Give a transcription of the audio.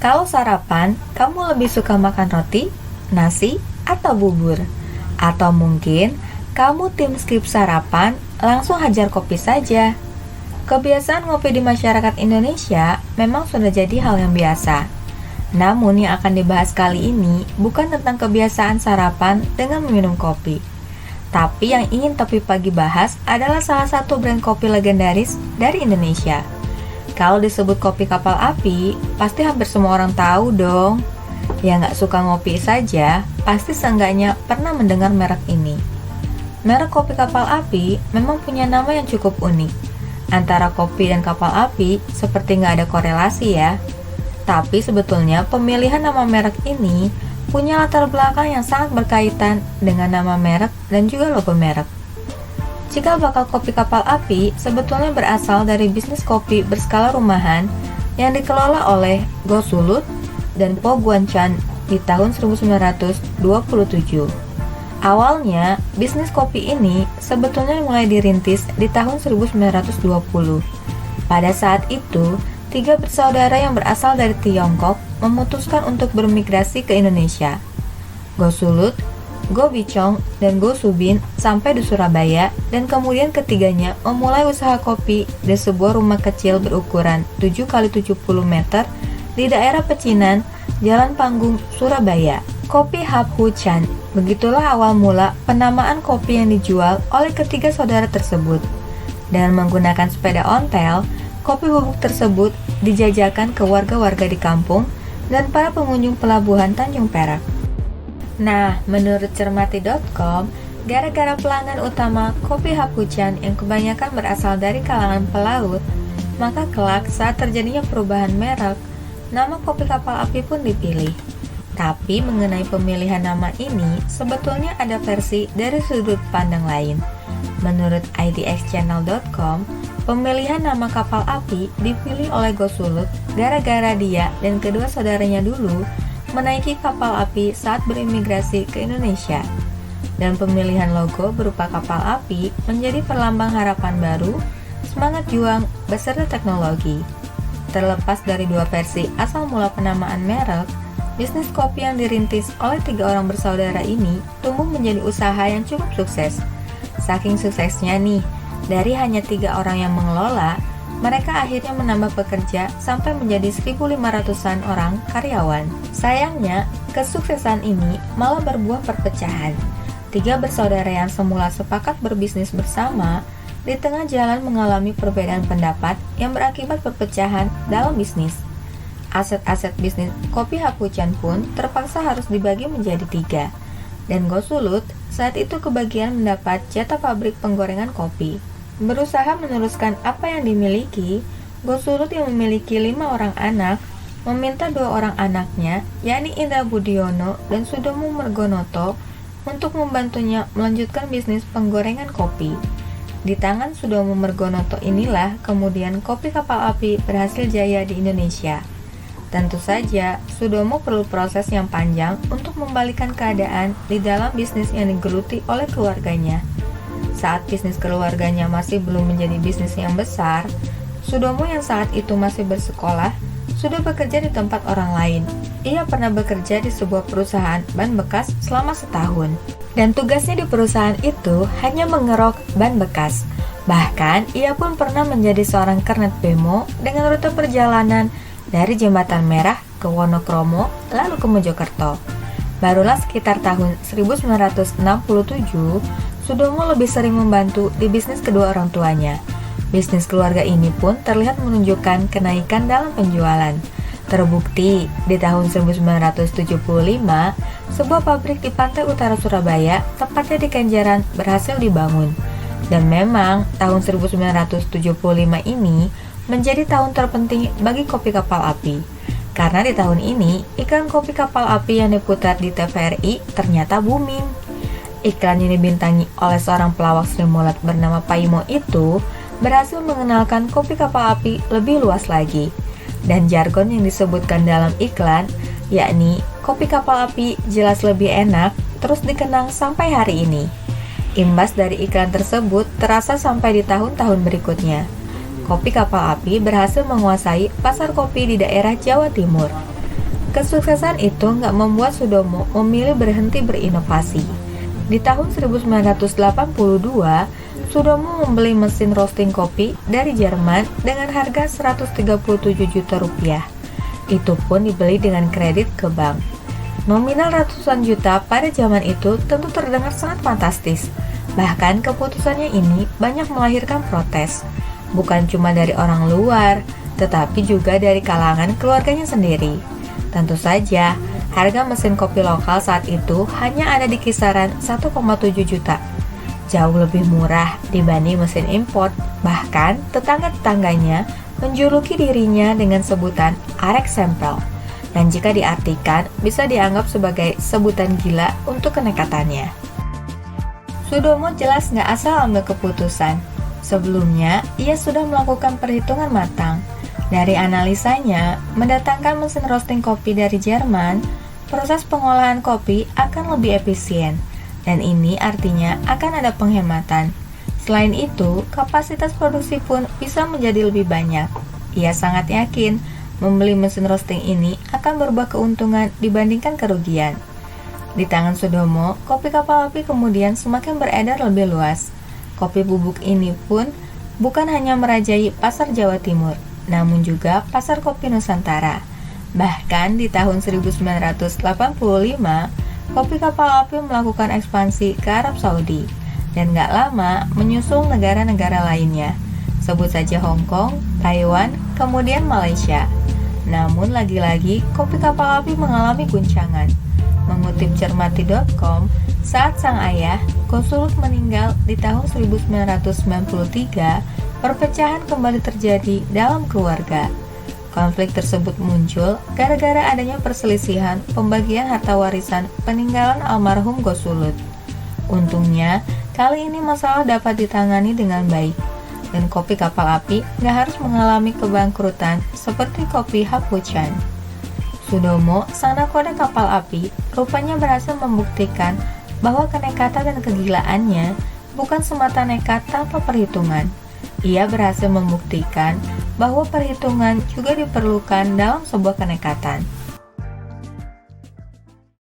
Kalau sarapan, kamu lebih suka makan roti, nasi, atau bubur? Atau mungkin kamu tim skip sarapan, langsung hajar kopi saja? Kebiasaan ngopi di masyarakat Indonesia memang sudah jadi hal yang biasa. Namun yang akan dibahas kali ini bukan tentang kebiasaan sarapan dengan meminum kopi. Tapi yang ingin Topi Pagi bahas adalah salah satu brand kopi legendaris dari Indonesia. Kalau disebut kopi kapal api, pasti hampir semua orang tahu dong. Yang nggak suka ngopi saja, pasti seenggaknya pernah mendengar merek ini. Merek kopi kapal api memang punya nama yang cukup unik. Antara kopi dan kapal api seperti nggak ada korelasi ya. Tapi sebetulnya pemilihan nama merek ini punya latar belakang yang sangat berkaitan dengan nama merek dan juga logo merek. Cikal bakal kopi kapal api sebetulnya berasal dari bisnis kopi berskala rumahan yang dikelola oleh Go Sulut dan Po Guan Chan di tahun 1927. Awalnya, bisnis kopi ini sebetulnya mulai dirintis di tahun 1920. Pada saat itu, 3 bersaudara yang berasal dari Tiongkok memutuskan untuk bermigrasi ke Indonesia. Go Sulut, Go Bicong, dan Go Subin sampai di Surabaya, dan kemudian ketiganya memulai usaha kopi di sebuah rumah kecil berukuran 7x70 meter di daerah Pecinan, Jalan Panggung, Surabaya. Kopi Hap Hu Chan. Begitulah awal mula penamaan kopi yang dijual oleh ketiga saudara tersebut. Dengan menggunakan sepeda ontel, kopi bubuk tersebut dijajakan ke warga-warga di kampung dan para pengunjung pelabuhan Tanjung Perak. Nah, menurut cermati.com, gara-gara pelanggan utama kopi Hap Hu Chan yang kebanyakan berasal dari kalangan pelaut, maka kelak saat terjadinya perubahan merek, nama kopi kapal api pun dipilih. Tapi mengenai pemilihan nama ini, sebetulnya ada versi dari sudut pandang lain. Menurut idxchannel.com, pemilihan nama kapal api dipilih oleh Go Sulut gara-gara dia dan kedua saudaranya dulu menaiki kapal api saat berimigrasi ke Indonesia. Dan pemilihan logo berupa kapal api menjadi perlambang harapan baru, semangat juang, beserta teknologi. Terlepas dari dua versi asal mula penamaan merek, bisnis kopi yang dirintis oleh 3 orang bersaudara ini tumbuh menjadi usaha yang cukup sukses. Saking suksesnya nih, dari hanya 3 orang yang mengelola, mereka akhirnya menambah pekerja sampai menjadi 1.500-an orang karyawan. Sayangnya, kesuksesan ini malah berbuah perpecahan. 3 bersaudara yang semula sepakat berbisnis bersama, di tengah jalan mengalami perbedaan pendapat yang berakibat perpecahan dalam bisnis. Aset-aset bisnis kopi Hap Hu Chan pun terpaksa harus dibagi menjadi 3. Dan Go Sulut saat itu kebagian mendapat jatah pabrik penggorengan kopi. Berusaha meneruskan apa yang dimiliki, Go Sulut yang memiliki 5 orang anak meminta 2 orang anaknya, yakni Indra Budiono dan Sudomo Mergonoto, untuk membantunya melanjutkan bisnis penggorengan kopi. Di tangan Sudomo Mergonoto inilah kemudian kopi kapal api berhasil jaya di Indonesia. Tentu saja, Sudomo perlu proses yang panjang untuk membalikan keadaan di dalam bisnis yang digeluti oleh keluarganya. Saat bisnis keluarganya masih belum menjadi bisnis yang besar, Sudomo yang saat itu masih bersekolah sudah bekerja di tempat orang lain. Ia pernah bekerja di sebuah perusahaan ban bekas selama setahun. Dan tugasnya di perusahaan itu hanya mengerok ban bekas. Bahkan, ia pun pernah menjadi seorang kernet bemo dengan rute perjalanan dari Jembatan Merah ke Wonokromo lalu ke Mojokerto. Barulah sekitar tahun 1967, Sudomo lebih sering membantu di bisnis kedua orang tuanya. Bisnis keluarga ini pun terlihat menunjukkan kenaikan dalam penjualan. Terbukti, di tahun 1975, sebuah pabrik di pantai utara Surabaya, tepatnya di Kenjeran, berhasil dibangun. Dan memang, tahun 1975 ini menjadi tahun terpenting bagi kopi kapal api. Karena di tahun ini, iklan kopi kapal api yang diputar di TVRI ternyata booming. Iklan yang dibintangi oleh seorang pelawak Sri Mulat bernama Paimo itu berhasil mengenalkan kopi kapal api lebih luas lagi. Dan jargon yang disebutkan dalam iklan, yakni kopi kapal api jelas lebih enak, terus dikenang sampai hari ini. Imbas dari iklan tersebut terasa sampai di tahun-tahun berikutnya. Kopi kapal api berhasil menguasai pasar kopi di daerah Jawa Timur. Kesuksesan itu nggak membuat Sudomo memilih berhenti berinovasi. Di tahun 1982, Sudomo membeli mesin roasting kopi dari Jerman dengan harga 137 juta rupiah. Itu pun dibeli dengan kredit ke bank. Nominal ratusan juta pada zaman itu tentu terdengar sangat fantastis. Bahkan keputusannya ini banyak melahirkan protes. Bukan cuma dari orang luar, tetapi juga dari kalangan keluarganya sendiri. Tentu saja, harga mesin kopi lokal saat itu hanya ada di kisaran 1,7 juta. Jauh lebih murah dibanding mesin impor. Bahkan tetangga-tetangganya menjuluki dirinya dengan sebutan arek sempel. Dan jika diartikan, bisa dianggap sebagai sebutan gila untuk kenekatannya. Sudomo jelas nggak asal ambil keputusan. Sebelumnya, ia sudah melakukan perhitungan matang. Dari analisanya, mendatangkan mesin roasting kopi dari Jerman, proses pengolahan kopi akan lebih efisien. Dan ini artinya akan ada penghematan. Selain itu, kapasitas produksi pun bisa menjadi lebih banyak. Ia sangat yakin membeli mesin roasting ini akan berubah keuntungan dibandingkan kerugian. Di tangan Sudomo, kopi kapal api kemudian semakin beredar lebih luas. Kopi bubuk ini pun bukan hanya merajai pasar Jawa Timur, namun juga pasar kopi Nusantara. Bahkan di tahun 1985, kopi kapal api melakukan ekspansi ke Arab Saudi, dan gak lama menyusul negara-negara lainnya. Sebut saja Hong Kong, Taiwan, kemudian Malaysia. Namun lagi-lagi kopi kapal api mengalami guncangan. Mengutip cermati.com, saat sang ayah, Gosulut meninggal di tahun 1993, perpecahan kembali terjadi dalam keluarga. Konflik tersebut muncul gara-gara adanya perselisihan pembagian harta warisan peninggalan almarhum Gosulut. Untungnya, kali ini masalah dapat ditangani dengan baik. Dan kopi kapal api nggak harus mengalami kebangkrutan seperti kopi Hapuchan. Sudomo, sang nakoda kapal api, rupanya berhasil membuktikan bahwa kenekatan dan kegilaannya bukan semata nekat tanpa perhitungan. Ia berhasil membuktikan bahwa perhitungan juga diperlukan dalam sebuah kenekatan.